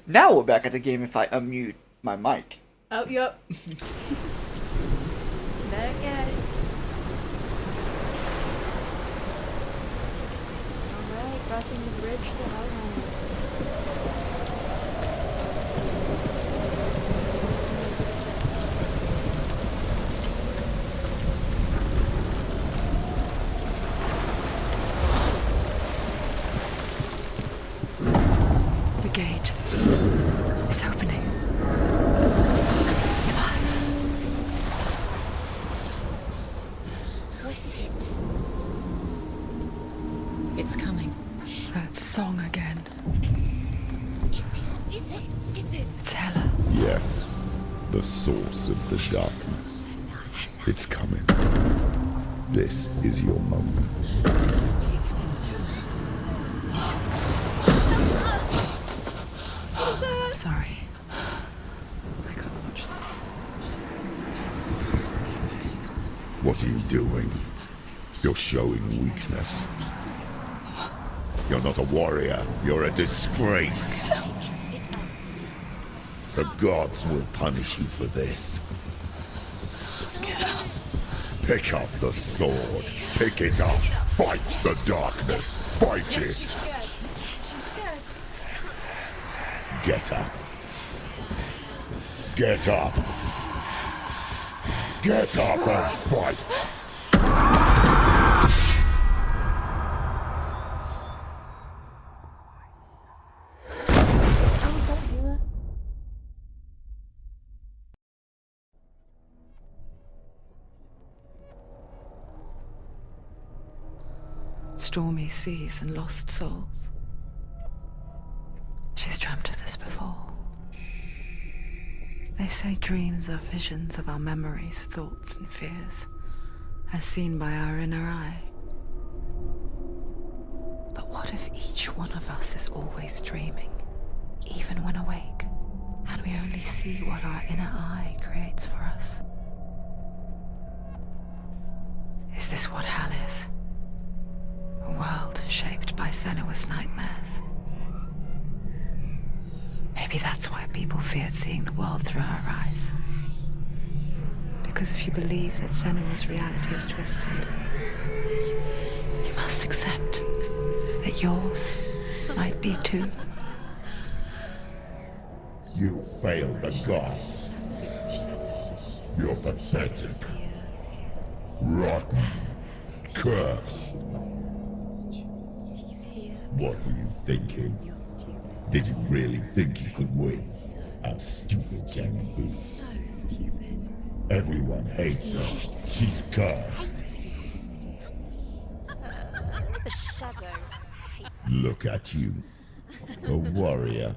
Now we're back at the game if I unmute my mic. Oh, yep. Back at it. Alright, crossing the bridge to Hellblade. The gate. It's opening. Come on. Who is it? It's coming. That song again. Is it? It's Hella. Yes, the source of the darkness. It's coming. This is your moment. I'm sorry. I can't watch this. What are you doing? You're showing weakness. You're not a warrior. You're a disgrace. The gods will punish you for this. Get up. Pick up the sword. Pick it up. Fight the darkness. Fight it. Get up. Get up. Get up and fight. Oh, is that Hela? Stormy seas and lost souls. She's dreamt of this before. They say dreams are visions of our memories, thoughts, and fears, as seen by our inner eye. But what if each one of us is always dreaming, even when awake, and we only see what our inner eye creates for us? Is this what hell is? A world shaped by Senua's nightmares. Maybe that's why people feared seeing the world through her eyes. Because if you believe that Senua's reality is twisted, you must accept that yours might be too. You failed the gods. You're pathetic. Rotten. Cursed. What were you thinking? Did you really think you could win? How stupid can you be? So stupid. Everyone hates her. She's cursed. The shadow hates. Look at you. A warrior.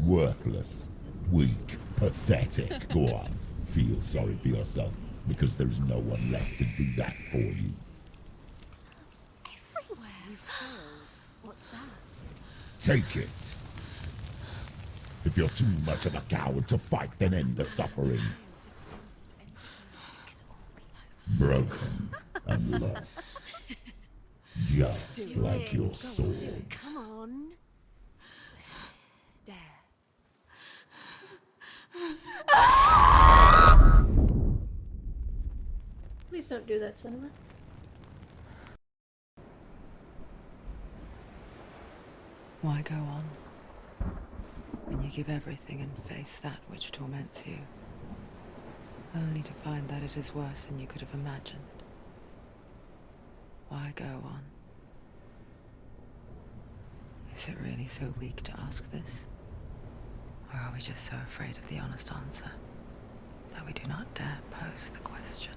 Worthless. Weak. Pathetic. Go on. Feel sorry for yourself, because there is no one left to do that for you. Everywhere. You failed. What's that? Take it. If you're too much of a coward to fight, then end the suffering. Broken and lost. Just like your sword. Come on. There. Please don't do that, Senua. Why go on when you give everything and face that which torments you, only to find that it is worse than you could have imagined? Why go on? Is it really so weak to ask this? Or are we just so afraid of the honest answer that we do not dare pose the question?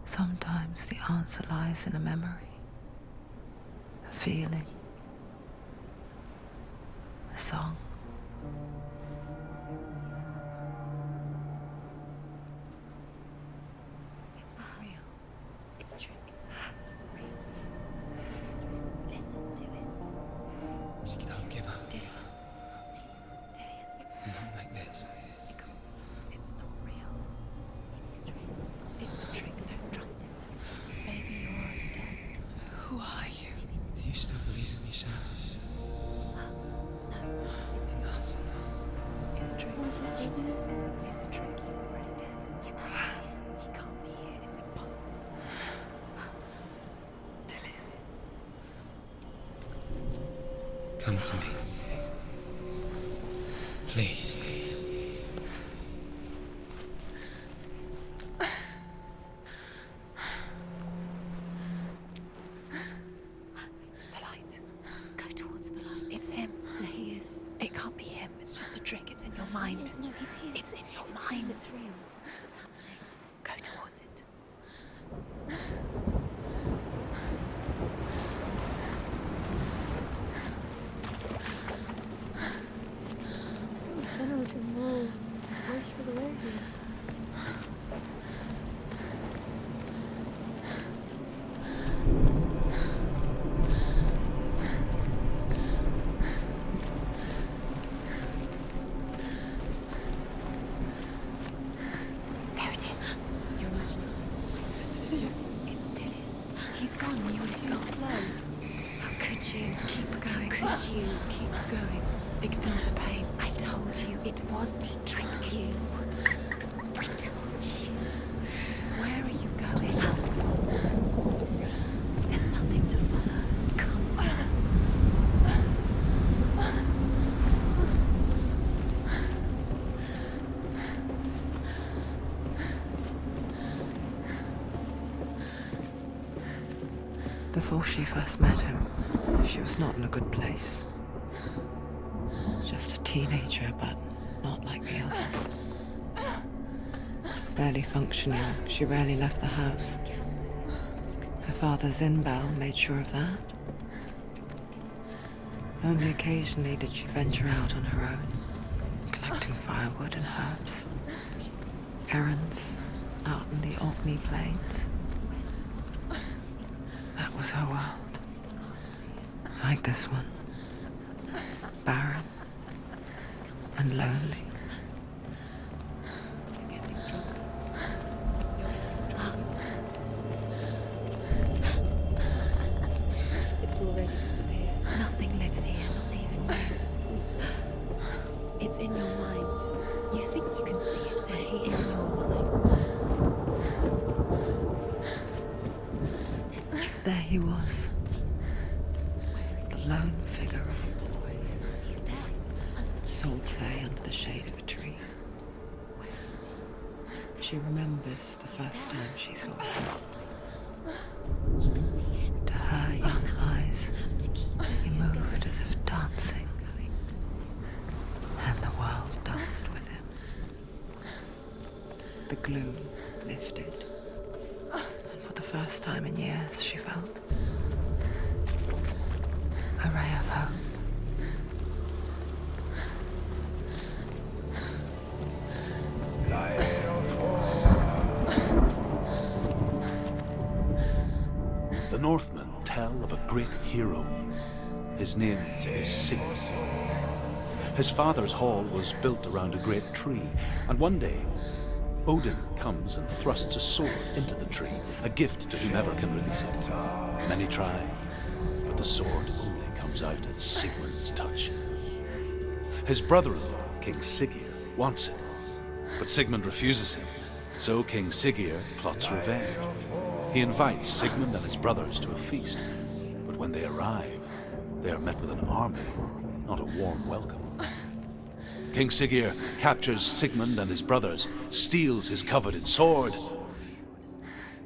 Sometimes the answer lies in a memory, a feeling, a song. It's not real. It's a trick. It's not real. It is real. Listen to it. Don't give up. Did it? It's Not like this. It's not real. It is real. It's a trick. Don't trust it. Maybe you're already dead. Who are you? Do you still believe in yourself? No. It's a trick. He's already dead. You know he's here. He can't be here. It's impossible. Tilly, Come to me. Please. The light. Go towards the light. It's him. There he is. It can't be him. It's just a trick. It's in your mind. Yes, no, he's here. It's in your It's mind. him, it's real. It's happening. Go towards it. Oh, Senua's in no worse for the wear here. There it is. You're imagining. It's Dillian. He's gone. You were too slow. How could you? Keep going. How could you? Keep going. Ignore the pain. I told you it was the trick. You. I told you. Where are you going? See, There's nothing to follow. come on. before she first met him, she was not in a good place. Just a teenager, but not like the others. Barely functioning, she rarely left the house. Her father's in-bell made sure of that. Only occasionally did she venture out on her own, collecting firewood and herbs. Errands out in the Orkney Plains. That was her world. Like this one. Barren and lonely. You're getting stronger. You're getting stronger. It's already disappeared. Nothing lives here, not even you. It's in your mind. You think you can see it, but it's in your mind. There he was. The lone figure of a boy. He's there. Under the Saw play under the shade of a tree. She remembers the first time she saw him. You can see him. To her young eyes, Have to keep he doing it. moved as if dancing. And the world danced with him. The gloom lifted. And for the first time in years, she felt a ray of hope. The Northmen tell of a great hero. His name is Sigurd. His father's hall was built around a great tree, and one day, Odin comes and thrusts a sword into the tree, a gift to whomever can release it. Many try, but the sword only comes out at Sigmund's touch. His brother-in-law, King Siggeir, wants it, but Sigmund refuses him, so King Siggeir plots revenge. He invites Sigmund and his brothers to a feast, but when they arrive, they are met with an army, not a warm welcome. King Siggeir captures Sigmund and his brothers, steals his coveted sword,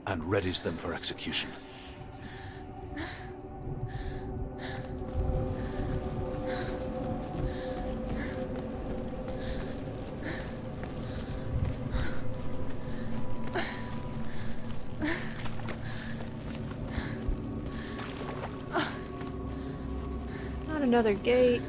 and readies them for execution. Not another gate.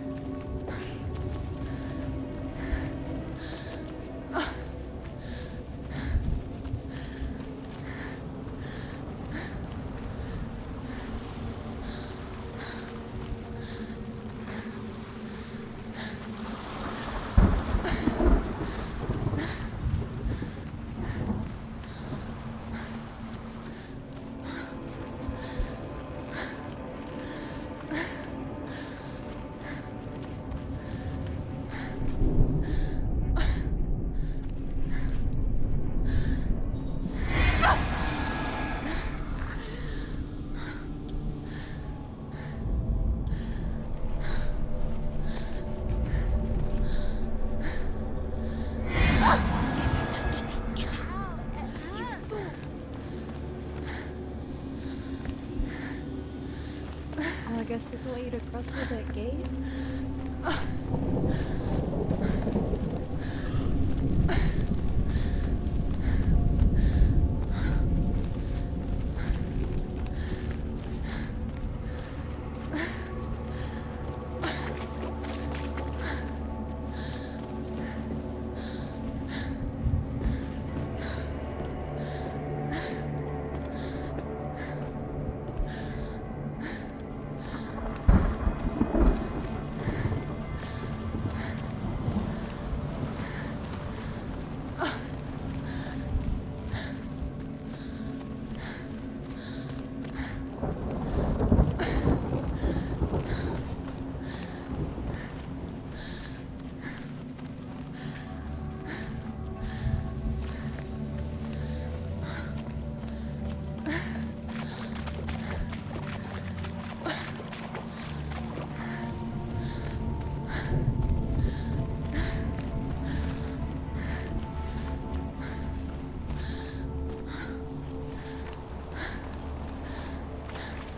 West doesn't want you to cross through that gate?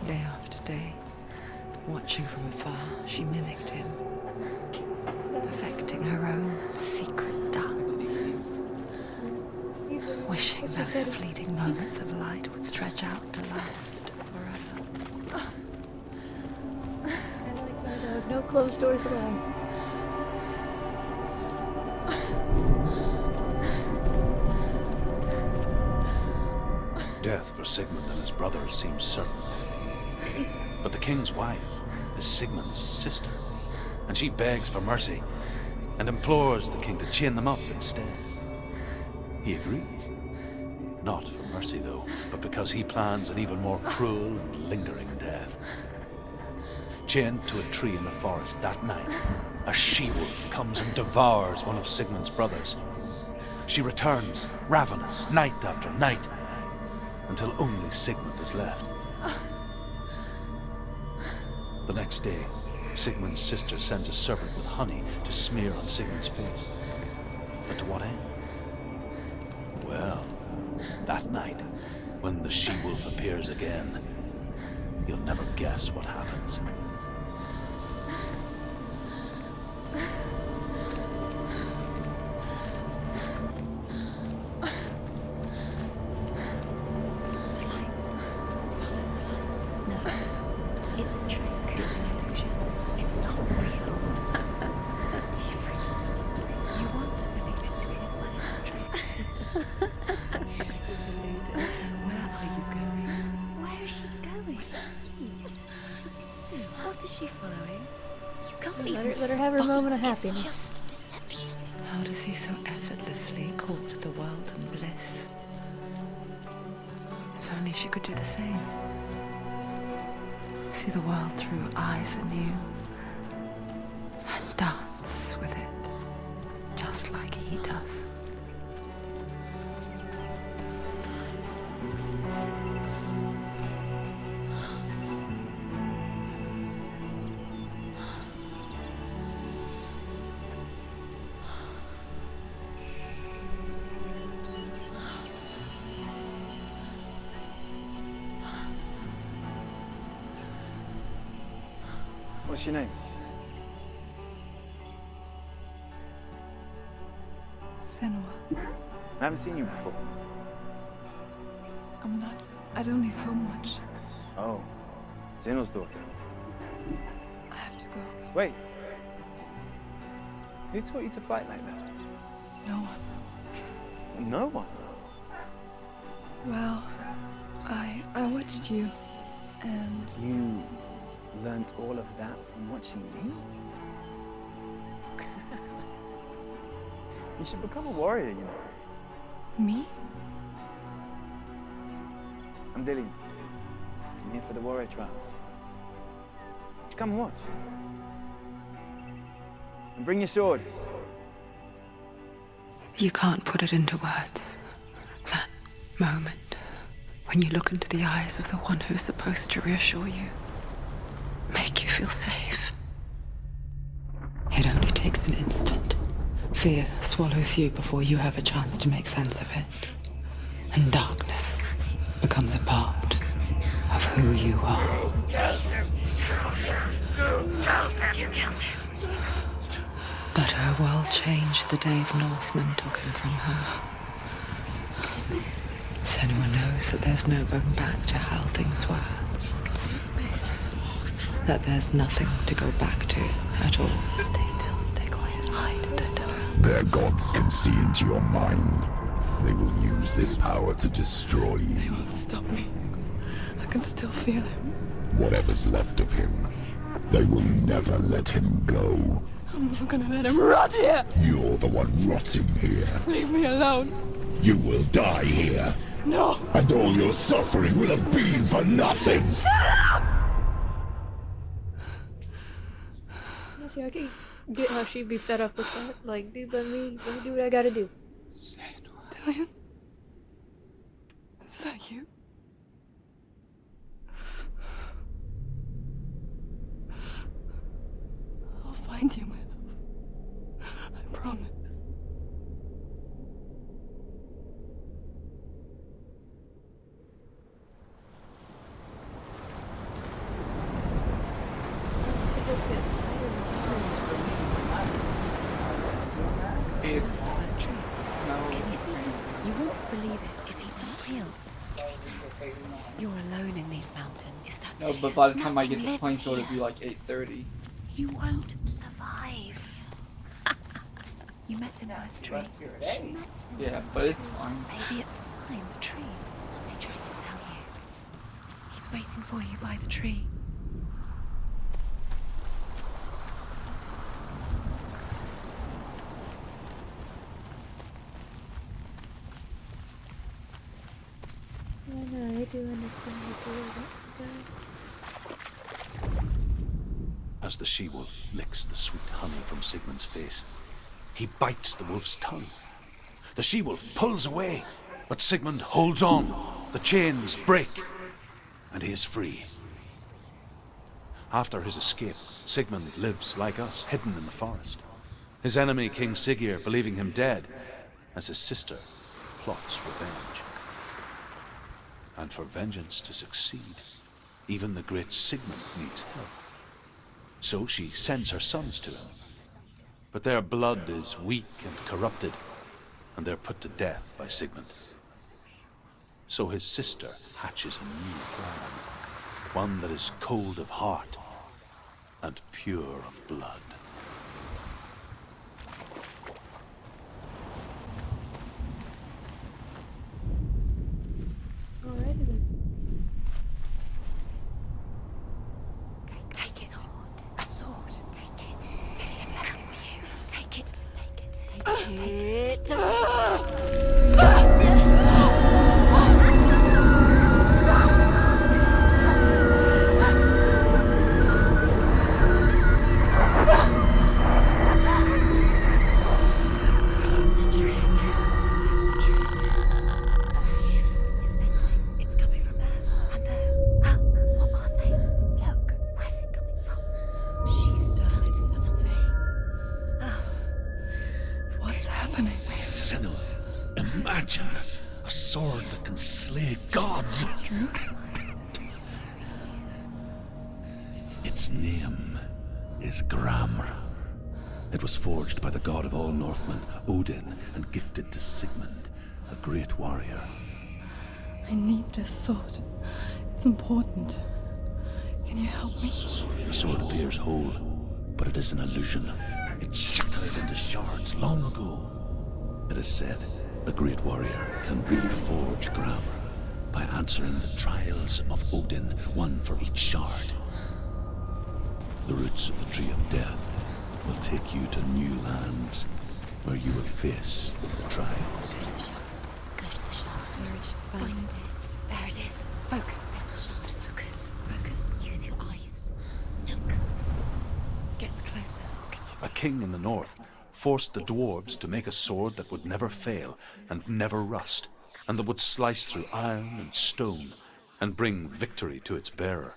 Day after day, watching from afar, she mimicked him, perfecting her own secret dance, wishing those fleeting moments of light would stretch out to last forever. I like my dog. No closed doors allowed. Death for Sigmund and his brothers seems certain. But the king's wife is Sigmund's sister, and she begs for mercy and implores the king to chain them up instead. He agrees. Not for mercy, though, but because he plans an even more cruel and lingering death. Chained to a tree in the forest that night, a she-wolf comes and devours one of Sigmund's brothers. She returns, ravenous, night after night, until only Sigmund is left. The next day, Sigmund's sister sends a servant with honey to smear on Sigmund's face. But to what end? Well, that night, when the she-wolf appears again, you'll never guess what happens. It's a trick. It's an illusion. It's not real. But different. You want to believe it's real, but it's a trick. You're deluded. Where are you going? Where is she going? Please. What is she following? You can't Let her have her moment of It's happiness. just deception. How does he so effortlessly court the world and bliss? If only she could do the same. See the world through eyes anew and dance with it, just like he does. What's your name? Senua. I haven't seen you before. I don't leave home much. Oh, Zenua's daughter. I have to go. Wait. Who taught you to fight like that? No one. No one. Well, I watched you, and You learnt all of that from watching me? You should become a warrior, you know. me? I'm Dillian. I'm here for the warrior trials. Just come and watch. And bring your sword. You can't put it into words. That moment when you look into the eyes of the one who's supposed to reassure you, make you feel safe. It only takes an instant. Fear swallows you before you have a chance to make sense of it. And darkness becomes a part of who you are. You killed him. But her world changed the day the Northmen took him from her. Senua knows that there's no going back to how things were. That there's nothing to go back to at all. Stay still, stay quiet, hide, don't tell her. Their gods can see into your mind. They will use this power to destroy They you. won't stop me. I can still feel him. Whatever's left of him, they will never let him go. I'm not gonna let him rot here. You're the one rotting here. Leave me alone. You will die here. No. And all your suffering will have been for nothing. See, I can get how she'd be fed up with that. Like, dude, let me do what I gotta do. Dillian? Is that you? I'll find you, my love. I promise. She just gets excited and Can you see him? You want to believe it. Is he not real? Is he there? You're alone in these mountains. Is that No, it? but by the time I Nothing get to lives Plainfield, here. it'll be like 8:30. You won't survive. You met him by the tree. You met him. Yeah, but it's fine. Maybe it's a sign, the tree. What's he trying to tell you? He's waiting for you by the tree. I know, I do understand what you're As the she-wolf licks the sweet honey from Sigmund's face, he bites the wolf's tongue. The she-wolf pulls away, but Sigmund holds on. The chains break, and he is free. After his escape, Sigmund lives like us, hidden in the forest. His enemy, King Siggeir, believing him dead, as his sister plots revenge. And for vengeance to succeed, even the great Sigmund needs help. So she sends her sons to him. But their blood is weak and corrupted, and they're put to death by Sigmund. So his sister hatches a new plan, one that is cold of heart and pure of blood. Alrighty then. Take it. A sword. Take it. Dillian left it for you. Take it. Take it. It's a trick. It's a trick. It's ending. It's coming from there and there. What are they? Look, where's it coming from? She started something. What's happening? Senua, imagine a sword that can slay gods. Its name is Gramr. It was forged by the god of all Northmen, Odin, and gifted to Sigmund, a great warrior. I need this sword. It's important. Can you help me? The sword appears whole, but it is an illusion. It shattered into shards long ago. It is said a great warrior can reforge Gramr by answering the trials of Odin, one for each shard. The roots of the Tree of Death will take you to new lands where you will face the trials. Go to the shard. Where is it? Find it. There it is. Focus. There's the shard. Focus. Focus. Use your eyes. Look. Get closer. Can you see? A king in the north forced the dwarves to make a sword that would never fail and never rust, and that would slice through iron and stone and bring victory to its bearer.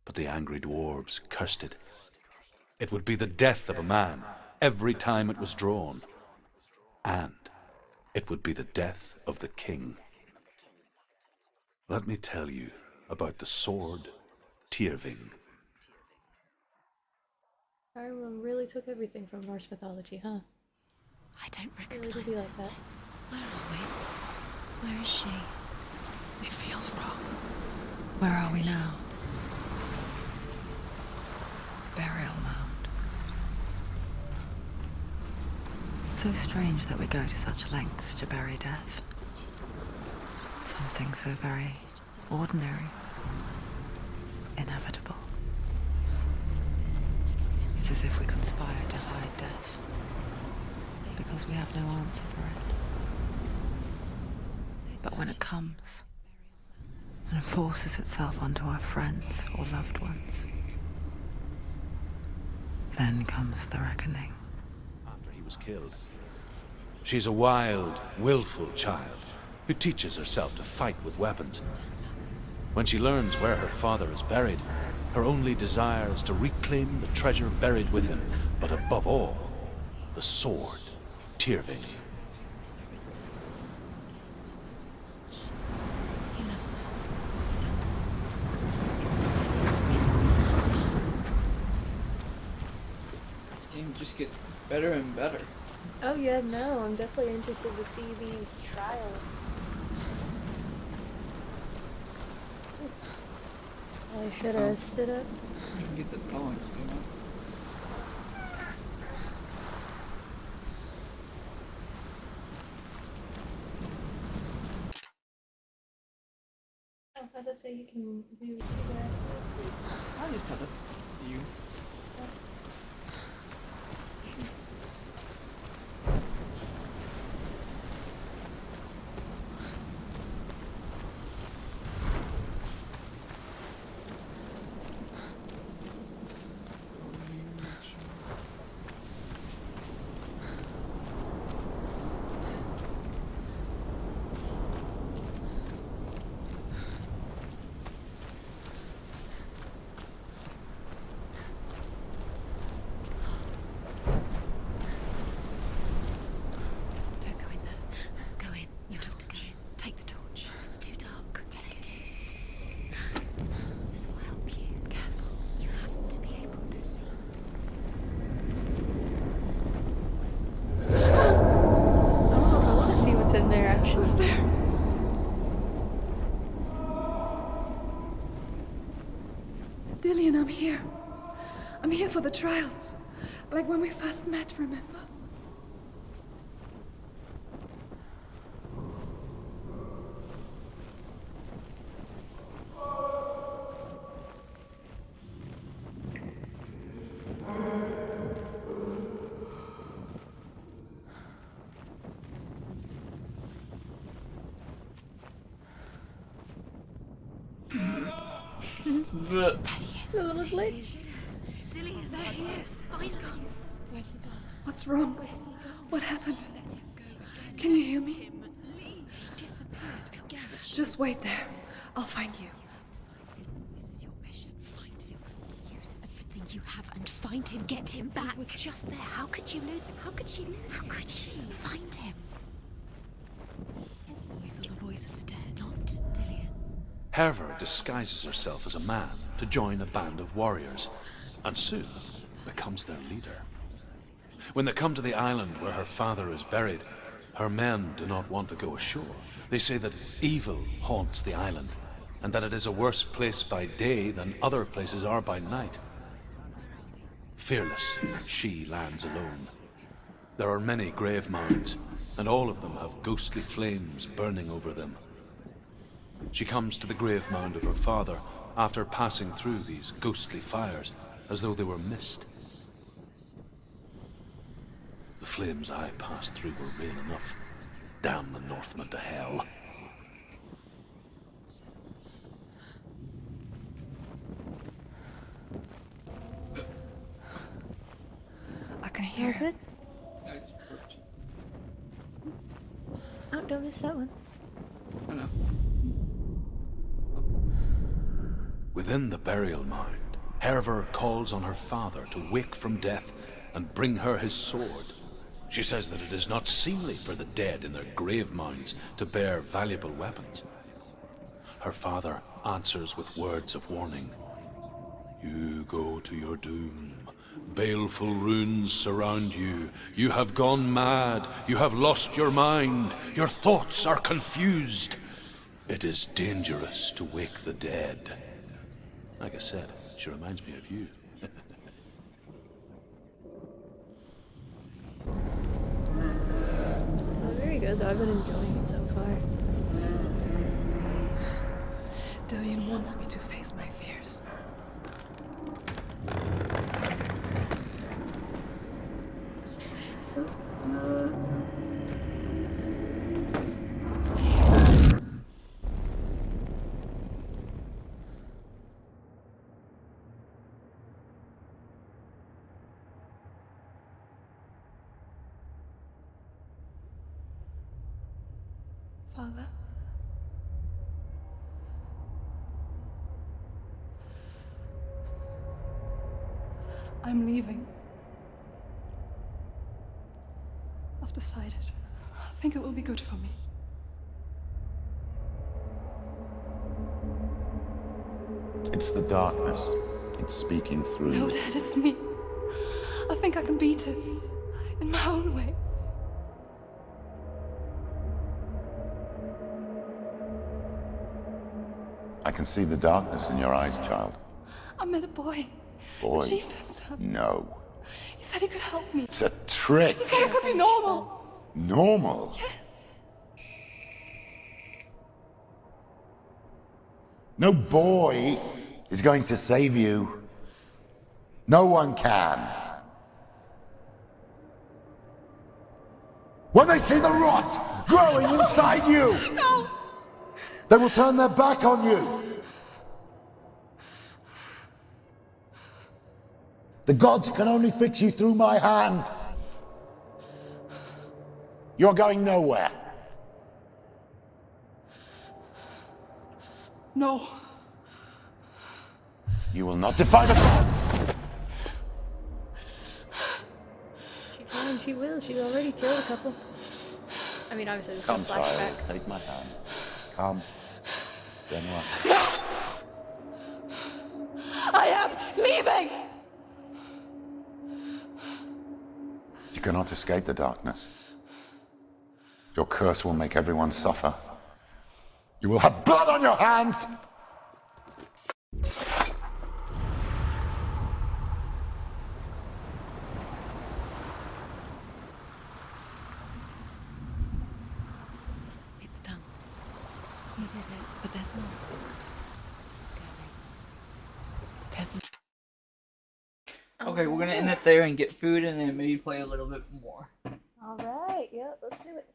But the angry dwarves cursed it. It would be the death of a man every time it was drawn, and it would be the death of the king. Let me tell you about the sword Tyrving. Everyone really took everything from Norse mythology, huh? I don't Really recognize do be like this. that. Where are we? Where is she? It feels wrong. Where are we now? Burial mound. So strange that we go to such lengths to bury death. Something so very ordinary, inevitable. It's as if we conspire to hide death, because we have no answer for it. But when it comes, and forces itself onto our friends or loved ones, then comes the reckoning. After he was killed, she's a wild, willful child who teaches herself to fight with weapons. When she learns where her father is buried, her only desire is to reclaim the treasure buried with him, but above all, the sword, Tyrving. He loves her. This game just gets better and better. Oh yeah, no, I'm definitely interested to see these trials. I should have stood up. You can get the points, you know. Oh, as I say, you can do that. I just had a few. Don't go in there. Go in. You have to go in. Take the torch. It's too dark. Take it. This will help you. Careful. You have to be able to see. I don't know if I want to see what's in there, actually. Who's there? Dillian, I'm here. I'm here for the trials. Like when we first met, remember? But The little glitch. Dillian, there he is. He's gone. Where's he gone? What's wrong? What happened? Can you hear me? Just wait there. I'll find you. This is your mission. Find him. To use everything you have and find him. Get him back. He was just there. How could you lose him? How could she lose him? How could she? Find him. His voice or the voice of the dead. Not Dillian. Herver disguises herself as a man to join a band of warriors, and soon becomes their leader. When they come to the island where her father is buried, her men do not want to go ashore. They say that evil haunts the island, and that it is a worse place by day than other places are by night. Fearless, she lands alone. There are many grave mounds, and all of them have ghostly flames burning over them. She comes to the grave mound of her father after passing through these ghostly fires as though they were mist. The flames I passed through were real enough. Damn the Northmen to hell. I can hear Good. it. I just burped. Oh, don't miss that one. I know. Within the burial mound, Herver calls on her father to wake from death and bring her his sword. She says that it is not seemly for the dead in their grave mounds to bear valuable weapons. Her father answers with words of warning. You go to your doom. Baleful runes surround you. You have gone mad. You have lost your mind. Your thoughts are confused. It is dangerous to wake the dead. Like I said, she reminds me of you. Oh, very good though. I've been enjoying it so far. Dillion wants me to face my fears. Father? I'm leaving. I've decided. I think it will be good for me. It's the darkness. It's speaking through No, you. Dad, it's me. I think I can beat it. In my own way. I can see the darkness in your eyes, child. I met a boy. Boy. The chieftain's son. No. He said he could help me. It's a trick. He said I could be normal. Normal? Yes. No boy is going to save you. No one can. When they see the rot growing inside you, No! they will turn their back on you. The gods can only fix you through my hand. You're going nowhere. No. You will not defy the gods. She can, she will. She's already killed a couple. I mean, obviously, this is a Come, child, flashback. take my hand. Come. Senua. I am leaving! You cannot escape the darkness. Your curse will make everyone suffer. You will have blood on your hands! It's done. You did it, but there's more. There's more. Okay, we're gonna end it there and get food and then maybe play a little bit more. Alright, yeah, let's do it.